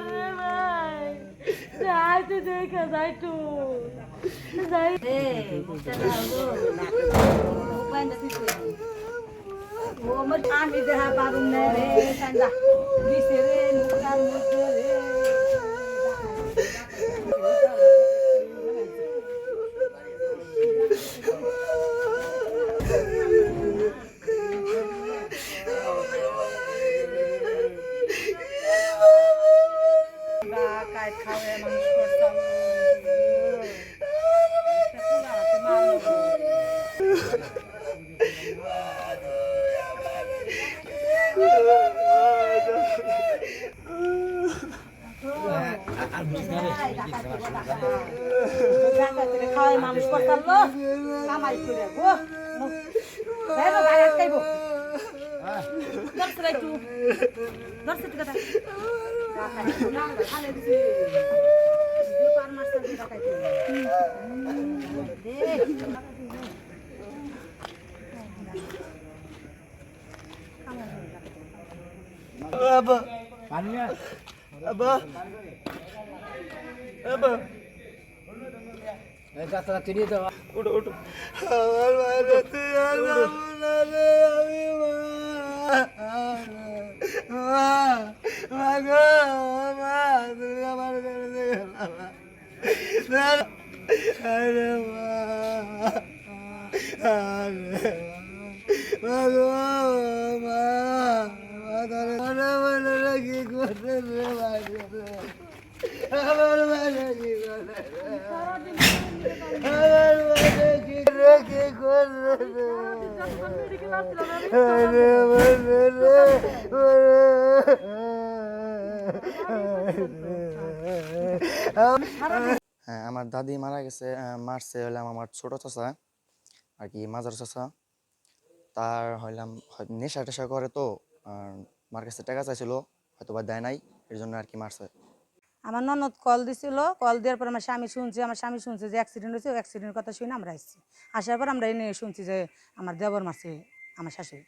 রে ভাই যাই তো দেখা যাই তো যাই রে ও আমার আমি দেখা পারুম না রে সান্দা দিছে রে মুখার মধ্যে রে কাজ খাওয়া মানুষ করতাম খাওয়াই মানুষ করতাম কামাই করে গো খাইব দর্শরা একটু দর্শক কথা Abah, abah, abah. Kata tadi tu. Udah. Awal mana tu yang mana kami Mago, tu yang mana kami Aduh, Mago, mana lagi kuat হ্যাঁ আমার দাদি মারা গেছে মারছে হইলাম আমার ছোট চাচা আর কি মাজার চাচা তার হইলাম নেশা টেশা করে তো মার কাছে টাকা চাইছিল হয়তো বা দেয় নাই এর জন্য আর কি মারছে। আমার ননদ কল দিছিল কল দেওয়ার পর আমার স্বামী শুনছে যে অ্যাক্সিডেন্ট হয়েছে অ্যাক্সিডেন্টের কথা শুনে আমরা আসছি আসার পর আমরা এনে শুনছি যে আমার দেবর মারছে আমার শাশুড়ি।